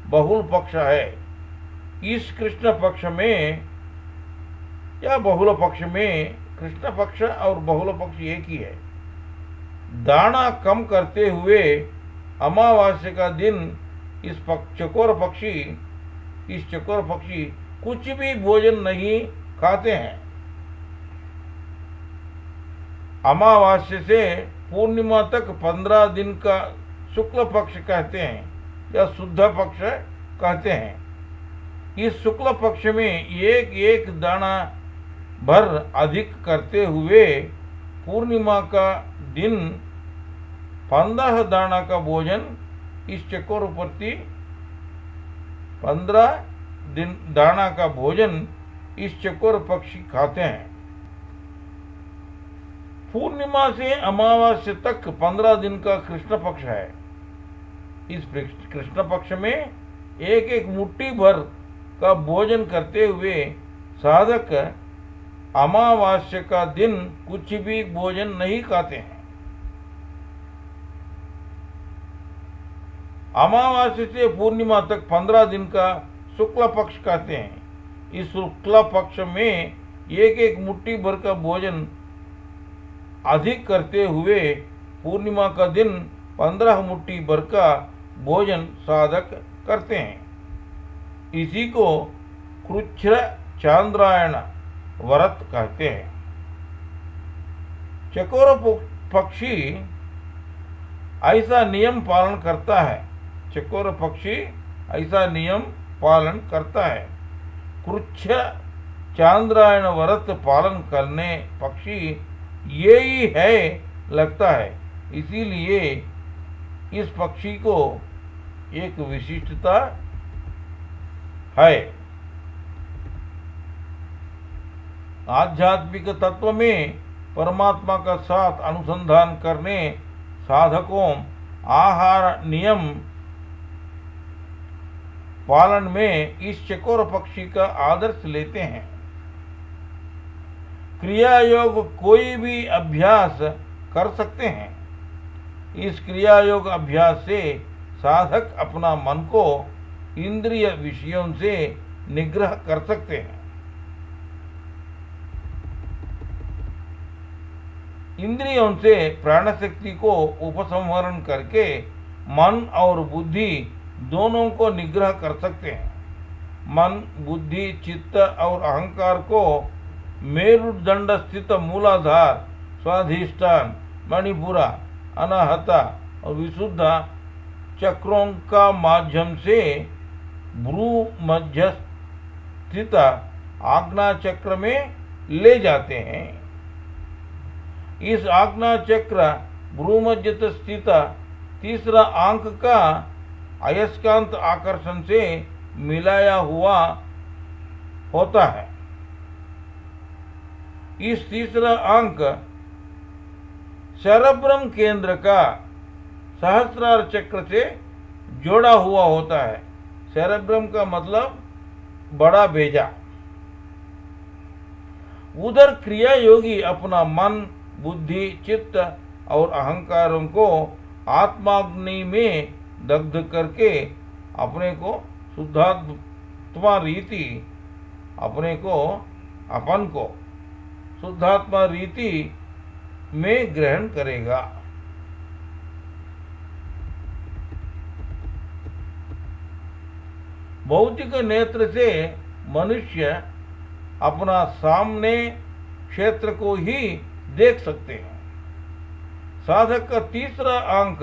बहुल पक्ष है। इस कृष्ण पक्ष में या बहुल पक्ष में कृष्ण पक्ष और बहुल पक्ष एक ही है। दाना कम करते हुए अमावास्या का दिन इस चकोर पक्षी कुछ भी भोजन नहीं खाते हैं। अमावास्या से पूर्णिमा तक 15 दिन का शुक्ल पक्ष कहते हैं या शुद्ध पक्ष कहते हैं। इस शुक्ल पक्ष में एक एक दाना भर अधिक करते हुए पूर्णिमा का दिन 15 दाना का भोजन इस चकोर प्रति 15 दिन दाना का भोजन इस चकोर पक्षी खाते हैं। पूर्णिमा से अमावस्या तक 15 दिन का कृष्ण पक्ष है। इस कृष्ण पक्ष में एक एक मुट्ठी भर का भोजन करते हुए साधक अमावस्या का दिन कुछ भी भोजन नहीं खाते हैं। अमावस्या से पूर्णिमा तक 15 दिन का शुक्ल पक्ष खाते हैं। इस शुक्ल पक्ष में एक एक मुट्ठी भर का भोजन अधिक करते हुए पूर्णिमा का दिन 15 मुट्ठी भर का भोजन साधक करते हैं। इसी को कृच्छ्र चांद्रायण व्रत कहते हैं। चकोर पक्षी ऐसा नियम पालन करता है। चकोर पक्षी ऐसा नियम पालन करता है। कृच्छ्र चांद्रायण व्रत पालन करने पक्षी ये ही है लगता है। इसीलिए इस पक्षी को एक विशिष्टता है। आध्यात्मिक तत्व में परमात्मा का साथ अनुसंधान करने साधकों आहार नियम पालन में इस चकोर पक्षी का आदर्श लेते हैं। क्रिया योग कोई भी अभ्यास कर सकते हैं। इस क्रिया योग अभ्यास से साधक अपना मन को इंद्रिय विषयों से निग्रह कर सकते हैं। इंद्रियों से प्राण शक्ति को उपसंहरण करके मन और बुद्धि दोनों को निग्रह कर सकते हैं। मन, बुद्धि, चित्त और अहंकार को मेरुदंड स्थित मूलाधार, स्वाधिष्ठान, मणिपुरा, अनाहता और विशुद्ध चक्रों का माध्यम से भ्रू मध्य स्थित आज्ञा चक्र में ले जाते हैं। इस आज्ञा चक्र भ्रू मध्य स्थित तीसरा आंक का अयस्कांत आकर्षण से मिलाया हुआ होता है। इस तीसरा अंक सेरेब्रम केंद्र का सहस्रार चक्र से जोड़ा हुआ होता है। सेरेब्रम का मतलब बड़ा भेजा। उधर क्रिया योगी अपना मन, बुद्धि, चित्त और अहंकारों को आत्माग्नि में दग्ध करके अपने को शुद्धात्मा रीति अपन को शुद्धात्मा रीति में ग्रहण करेगा। भौतिक नेत्र से मनुष्य अपना सामने क्षेत्र को ही देख सकते हैं। साधक का तीसरा अंक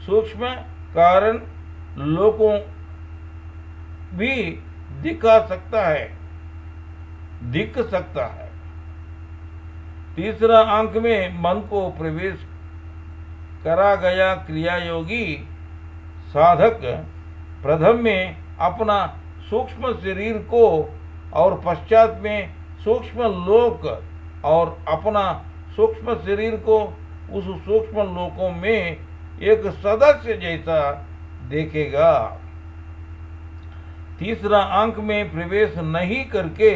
सूक्ष्म कारण लोगों भी दिख सकता है। तीसरा अंक में मन को प्रवेश करा गया क्रिया योगी साधक प्रथम में अपना सूक्ष्म शरीर को और पश्चात में सूक्ष्म लोक और अपना सूक्ष्म शरीर को उस सूक्ष्म लोकों में एक सदस्य जैसा देखेगा। तीसरा अंक में प्रवेश नहीं करके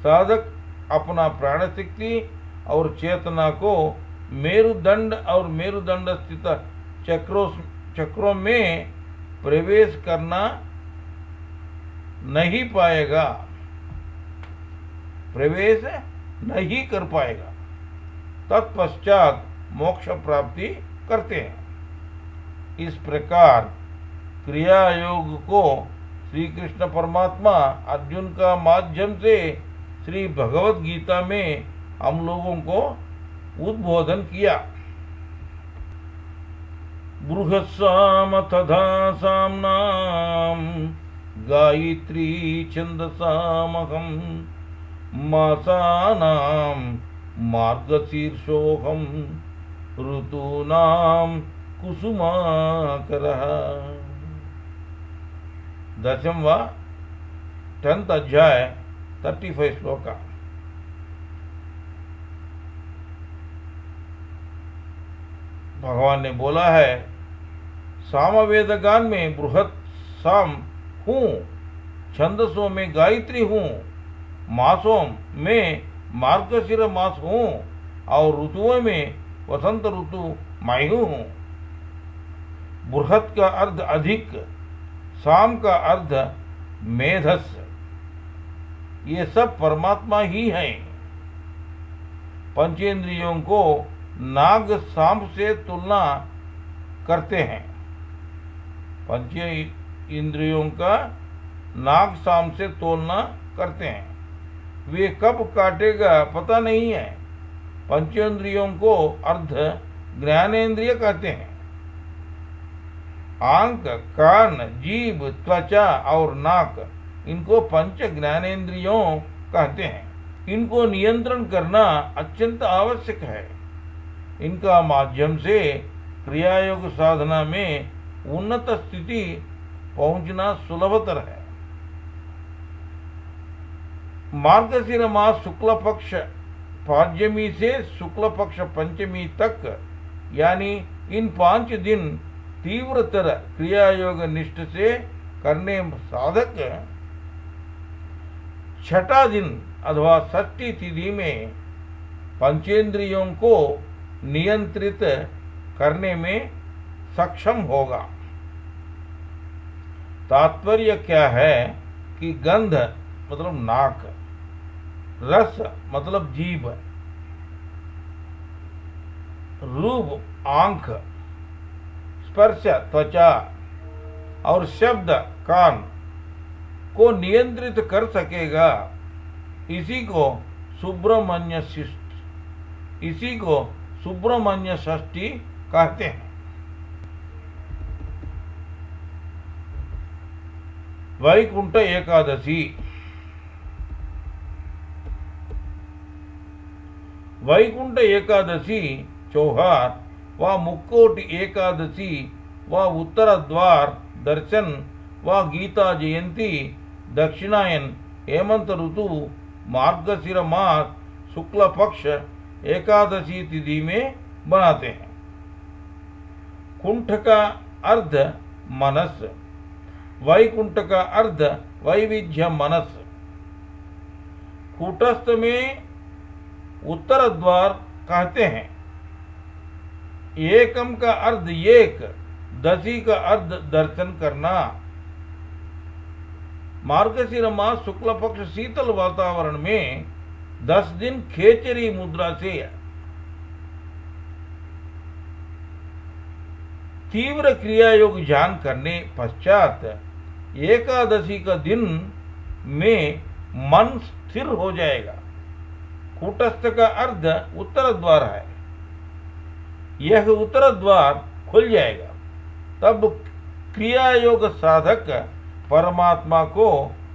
साधक अपना प्राण शक्ति और चेतना को मेरुदंड और मेरुदंड स्थित चक्रों में प्रवेश करना नहीं पाएगा, प्रवेश नहीं कर पाएगा। तत्पश्चात मोक्ष प्राप्ति करते हैं। इस प्रकार क्रिया योग को श्री कृष्ण परमात्मा अर्जुन का माध्यम से श्री भगवत गीता में हम लोगों को उद्बोधन किया। बृहस्साम तथा साम्नाम गायत्री छन्दसामहं मासानां मार्गशीर्षोऽहं ऋतूनां कुसुमाकरः। 10वां 10th अध्याय 35 श्लोक। भगवान ने बोला है, सामवेदगान में बृहत साम हूँ, छंदसों में गायत्री हूँ, मासों में मार्गशीर मास हूँ और ऋतुओं में वसंत ऋतु मैं हूँ। बृहत का अर्थ अधिक, साम का अर्थ मेधस, ये सब परमात्मा ही है। पंचेंद्रियों को नाग सांप से तुलना करते हैं। पंच इंद्रियों का नाग सांप से तुलना करते हैं। वे कब काटेगा पता नहीं है। पंचेंद्रियों को अर्ध ज्ञानेंद्रिय कहते हैं। आंख, कान, जीभ, त्वचा और नाक, इनको पंच ज्ञानेंद्रियों कहते हैं। इनको नियंत्रण करना अत्यंत आवश्यक है। इनका माध्यम से क्रियायोग साधना में उन्नत स्थिति पहुंचना सुलभतर है। मार्गशीर मास शुक्ल पक्ष पाड्यमी से शुक्ल पक्ष पंचमी तक, यानी इन 5 दिन तीव्रतर क्रियायोग निष्ठ से करने साधक 6ठा दिन अथवा 6ठी तिथि में पंचेंद्रियों को नियंत्रित करने में सक्षम होगा। तात्पर्य क्या है कि गंध मतलब नाक, रस मतलब जीभ, रूप आंख, स्पर्श त्वचा और शब्द कान को नियंत्रित कर सकेगा। इसी को सुब्रमण्य षष्ठी कहते हैं। वैकुंठ एकादशी। वैकुंठ एकादशी चौहार व मुक्कोटि एकादशी व उत्तर द्वार दर्शन व गीता जयंती दक्षिणायन हेमंत ऋतु मार्गशीर मास शुक्ल पक्ष एकादशी तिथि में बनाते हैं। कुंठ का अर्थ मनस, वैकुंठ का अर्थ वैविध्य मनस। कूटस्थ में उत्तर द्वार कहते हैं। एकम का अर्थ एक, दशी का अर्थ दर्शन करना। मार्गशीर मास शुक्ल पक्ष शीतल वातावरण में 10 दिन खेचरी मुद्रा से तीव्र क्रियायोग ध्यान करने पश्चात एकादशी का दिन में मन स्थिर हो जाएगा। कूटस्थ का अर्थ उत्तर द्वार है। यह उत्तर द्वार खुल जाएगा, तब क्रियायोग साधक परमात्मा को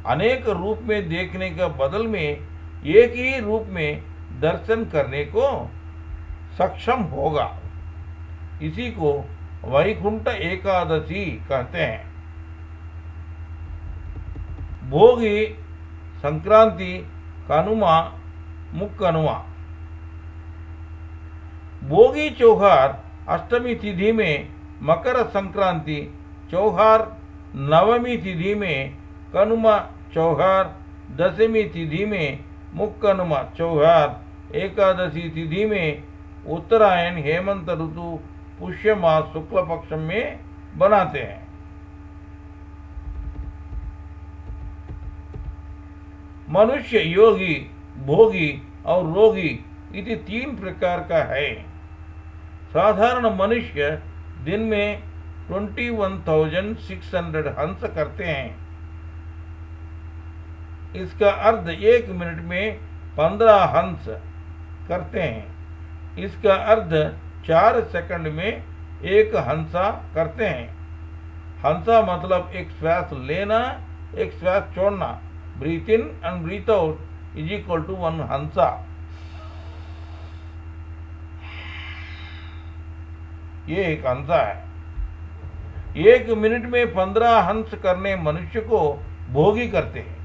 अनेक रूप में देखने के बदल में एक ही रूप में दर्शन करने को सक्षम होगा। इसी को वैकुंठ एकादशी कहते हैं। भोगी, संक्रांति, कनुमा, मुक्कनुमा। भोगी चौहार अष्टमी तिथि में, मकर संक्रांति चौहार नवमी तिथि में, कनुमा चौहार दशमी तिथि में, मुक्कनुमा चौहार एकादशी तिथि में, उत्तरायण हेमंत ऋतु पुष्य मास शुक्ल पक्ष में बनाते हैं। मनुष्य योगी, भोगी और रोगी इति 3 प्रकार का है। साधारण मनुष्य दिन में 21,600 हंस करते हैं। इसका अर्थ 1 मिनट में 15 हंस करते हैं। इसका अर्थ 4 सेकंड में 1 हंसा करते हैं। हंसा मतलब एक श्वास लेना एक श्वास छोड़ना, breathe in and breathe out is equal to 1 हंसा। ये एक हंसा है। 1 मिनट में 15 हंस करने मनुष्य को भोगी कहते हैं।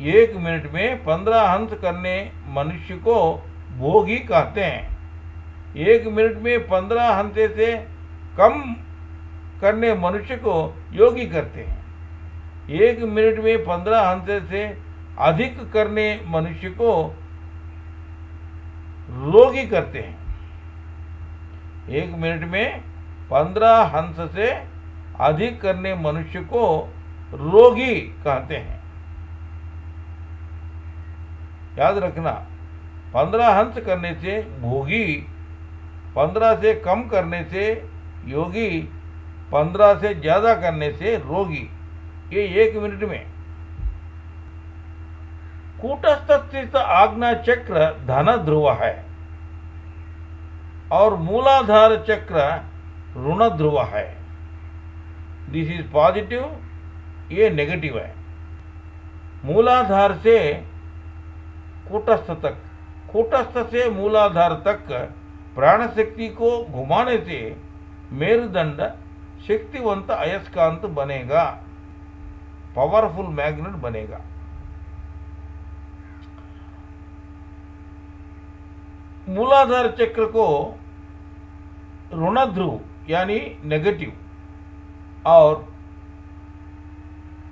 1 मिनट में 15 हंस करने मनुष्य को भोगी कहते हैं। 1 मिनट में 15 हंसे से कम करने मनुष्य को योगी करते हैं। 1 मिनट में 15 हंसे से अधिक करने मनुष्य को रोगी करते हैं। 1 मिनट में 15 हंस से अधिक करने मनुष्य को रोगी कहते हैं। याद रखना, 15 हंस करने से भोगी, 15 से कम करने से योगी, 15 से ज्यादा करने से रोगी। ये 1 मिनट में। कूटस्थ स्थित आज्ञा चक्र धन ध्रुव है और मूलाधार चक्र ऋण ध्रुव है। दिस इज पॉजिटिव, ये नेगेटिव है। मूलाधार से कूटस्थ तक, कूटस्थ से मूलाधार तक प्राण शक्ति को घुमाने से मेरुदंड शक्तिवंत अयस्कांत बनेगा, पावरफुल मैग्नेट बनेगा। मूलाधार चक्र को ऋण ध्रुव यानी नेगेटिव और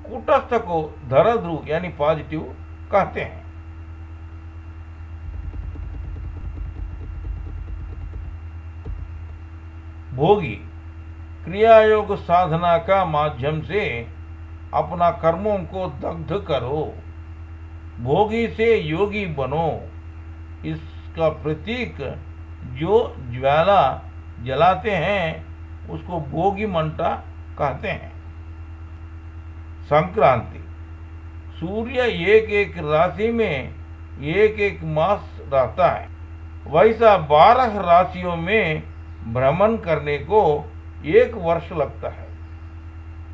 कूटस्थ को धन ध्रुव यानी पॉजिटिव कहते हैं। भोगी क्रियायोग साधना का माध्यम से अपना कर्मों को दग्ध करो, भोगी से योगी बनो। इसका प्रतीक जो ज्वाला जलाते हैं उसको भोगी मंटा कहते हैं। संक्रांति, सूर्य एक एक राशि में एक एक मास रहता है, वैसा 12 राशियों में भ्रमण करने को 1 वर्ष लगता है,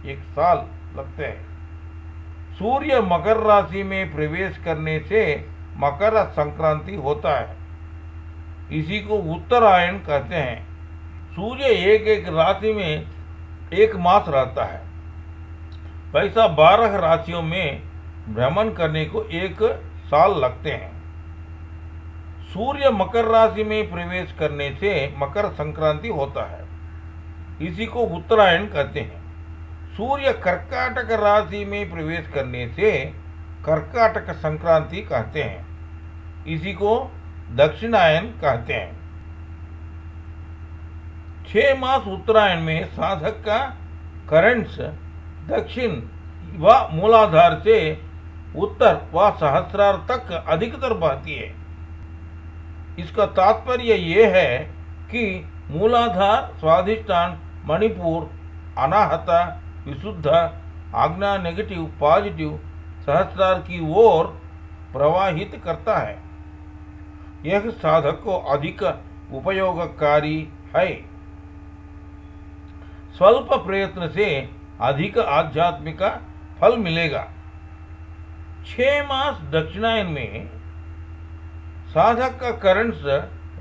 1 साल लगते हैं। सूर्य मकर राशि में प्रवेश करने से मकर संक्रांति होता है, इसी को उत्तरायण कहते हैं। सूर्य एक एक राशि में 1 मास रहता है, वैसा 12 राशियों में भ्रमण करने को 1 साल लगते हैं। सूर्य मकर राशि में प्रवेश करने से मकर संक्रांति होता है, इसी को उत्तरायण कहते हैं। सूर्य कर्काटक राशि में प्रवेश करने से कर्काटक संक्रांति कहते हैं, इसी को दक्षिणायन कहते हैं। 6 मास उत्तरायण में साधक का करंट्स दक्षिण व मूलाधार से उत्तर व सहस्रार तक अधिकतर बहती है। इसका तात्पर्य ये है कि मूलाधार, स्वाधिष्ठान, मणिपुर, अनाहता, विशुद्ध, आज्ञा नेगेटिव, पॉजिटिव सहस्रार की ओर प्रवाहित करता है। यह साधक को अधिक उपयोगकारी है। स्वल्प प्रयत्न से अधिक आध्यात्मिक फल मिलेगा। 6 मास दक्षिणायन में साधक का करंट्स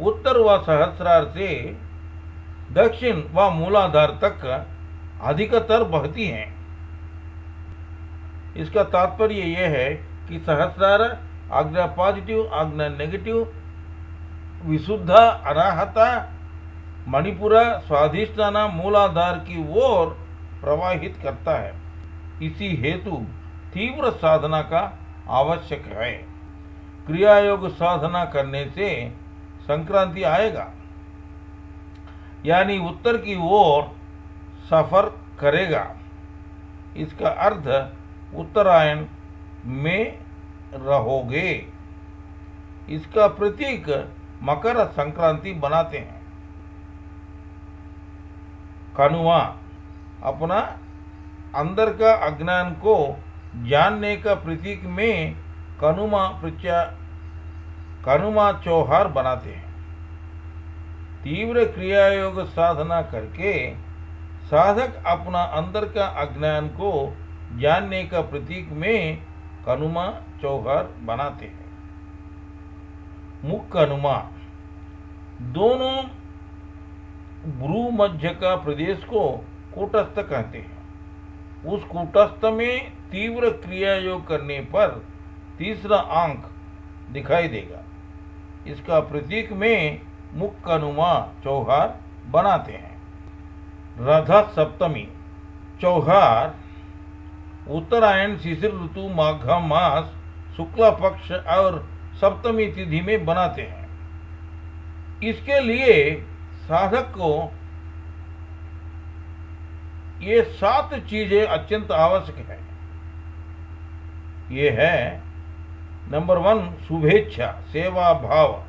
उत्तर व सहस्रार से दक्षिण व मूलाधार तक अधिकतर बहती हैं। इसका तात्पर्य यह है कि सहस्रार आज्ञा पॉजिटिव, आज्ञा नेगेटिव, विशुद्ध, अनाहता, मणिपुर, स्वाधिष्ठान मूलाधार की ओर प्रवाहित करता है। इसी हेतु तीव्र साधना का आवश्यक है। क्रियायोग साधना करने से संक्रांति आएगा, यानी उत्तर की ओर सफर करेगा। इसका अर्थ उत्तरायण में रहोगे। इसका प्रतीक मकर संक्रांति बनाते हैं। कनुआ, अपना अंदर का अज्ञान को जानने का प्रतीक में कनुमा त्योहार बनाते हैं। तीव्र क्रियायोग साधना करके साधक अपना अंदर का अज्ञान को जानने का प्रतीक में कनुमा चौहार बनाते हैं। मुख कनुमा दोनों भ्रू मध्य का प्रदेश को कूटस्थ कहते हैं। उस कूटस्थ में तीव्र क्रिया योग करने पर तीसरा आंख दिखाई देगा। इसका प्रतीक में मुख कनुमा चौहार बनाते हैं। रथ सप्तमी चौहार उत्तरायण शिशिर ऋतु माघ मास शुक्ला पक्ष और सप्तमी तिथि में बनाते हैं। इसके लिए साधक को ये 7 चीजें अत्यंत आवश्यक है। ये है नंबर 1 शुभेच्छा, सेवा भाव,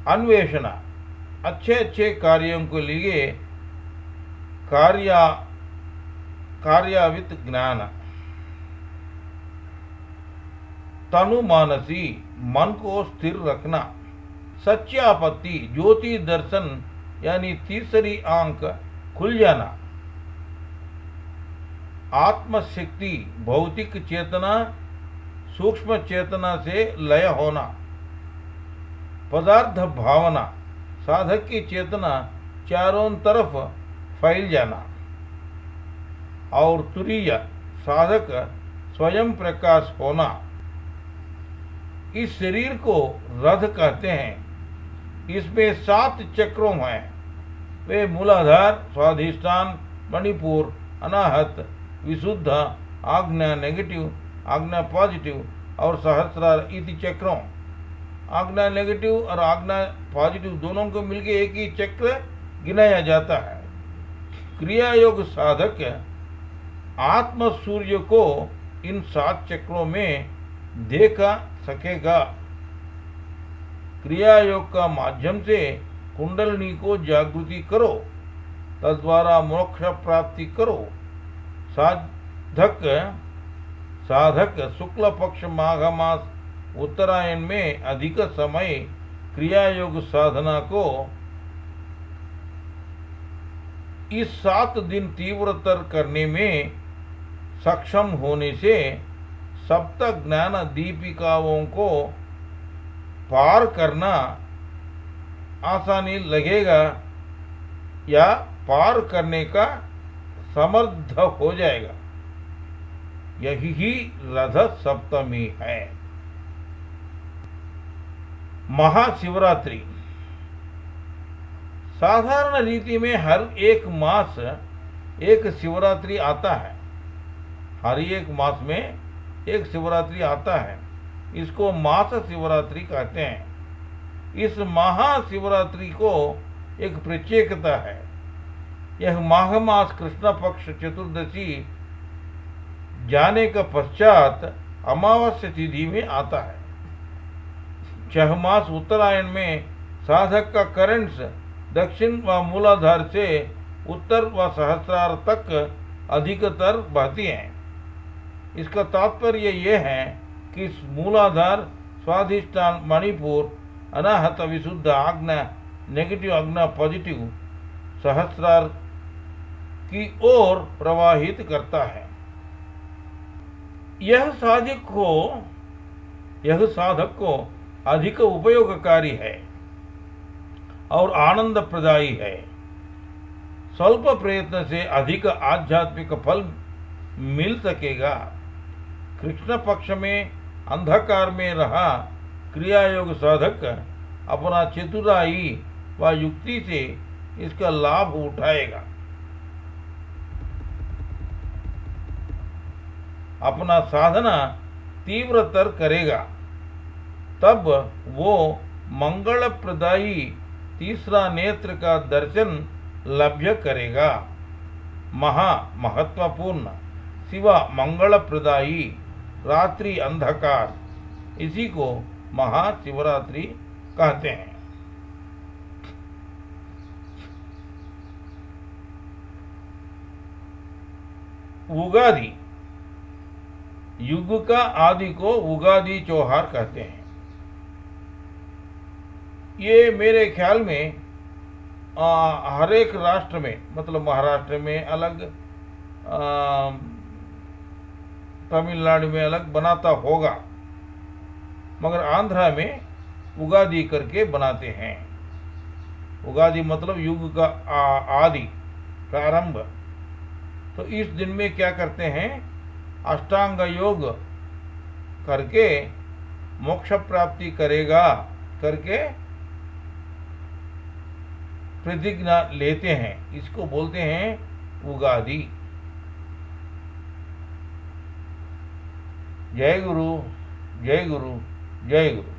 अन्वेषण, अच्छे अच्छे कार्यों को लिए कार्यावित ज्ञान, तनु मानसी मन को स्थिर रखना, सत्यापत्ति ज्योति दर्शन यानी तीसरी आंख खुल जाना, आत्मशक्ति भौतिक चेतना सूक्ष्म चेतना से लय होना, पदार्थ भावना साधक की चेतना चारों तरफ फैल जाना, और तुरीय साधक स्वयं प्रकाश होना। इस शरीर को रथ कहते हैं। इसमें 7 चक्रों हैं। वे मूलाधार, स्वाधिष्ठान, मणिपुर, अनाहत, विशुद्ध, आज्ञा नेगेटिव, आज्ञा पॉजिटिव और सहस्रार इति चक्रों। आज्ञा नेगेटिव और आज्ञा पॉजिटिव दोनों को मिलकर एक ही चक्र गिनाया जाता है। क्रिया योग साधक आत्म सूर्य को इन 7 चक्रों में देखा सकेगा। क्रिया योग का माध्यम से कुंडलिनी को जागृति करो, तद्वारा मोक्ष प्राप्ति करो। साधक शुक्ल पक्ष माघ मास उत्तरायण में अधिक समय क्रिया योग साधना को इस 7 दिन तीव्रतर करने में सक्षम होने से सप्त ज्ञान दीपिकाओं को पार करना आसानी लगेगा या पार करने का समर्थ हो जाएगा। यही रथ सप्तमी है। महाशिवरात्रि साधारण रीति में हर एक मास एक शिवरात्रि आता है। हर एक मास में एक शिवरात्रि आता है। इसको मास शिवरात्रि कहते हैं। इस महाशिवरात्रि को एक प्रत्येकता है। यह माघ मास कृष्ण पक्ष चतुर्दशी जाने का पश्चात अमावस्या तिथि में आता है। 6 मास उत्तरायण में साधक का करंट्स दक्षिण व मूलाधार से उत्तर व सहस्रार तक अधिकतर बहती हैं। इसका तात्पर्य यह है कि मूलाधार, स्वाधिष्ठान, मणिपुर, अनाहत, विशुद्ध, आज्ञा नेगेटिव, आज्ञा पॉजिटिव सहस्रार की ओर प्रवाहित करता है। यह साधक को अधिक उपयोगकारी है और आनंद प्रदायी है। स्वल्प प्रयत्न से अधिक आध्यात्मिक फल मिल सकेगा। कृष्ण पक्ष में अंधकार में रहा क्रिया योग साधक अपना चतुराई व युक्ति से इसका लाभ उठाएगा। अपना साधना तीव्रतर करेगा, तब वो मंगल प्रदायी तीसरा नेत्र का दर्शन लभ्य करेगा। महत्वपूर्ण शिवा मंगल प्रदायी रात्रि अंधकार, इसी को महाशिवरात्रि कहते हैं। उगादि युग का आदि को उगादि त्योहार कहते हैं। ये मेरे ख्याल में हर एक राष्ट्र में, मतलब महाराष्ट्र में अलग, तमिलनाडु में अलग बनाता होगा, मगर आंध्रा में उगादि करके बनाते हैं। उगादि मतलब युग का आदि, प्रारंभ। तो इस दिन में क्या करते हैं, अष्टांग योग करके मोक्ष प्राप्ति करेगा करके प्रतिज्ञा लेते हैं। इसको बोलते हैं उगादि। जय गुरु, जय गुरु, जय गुरु।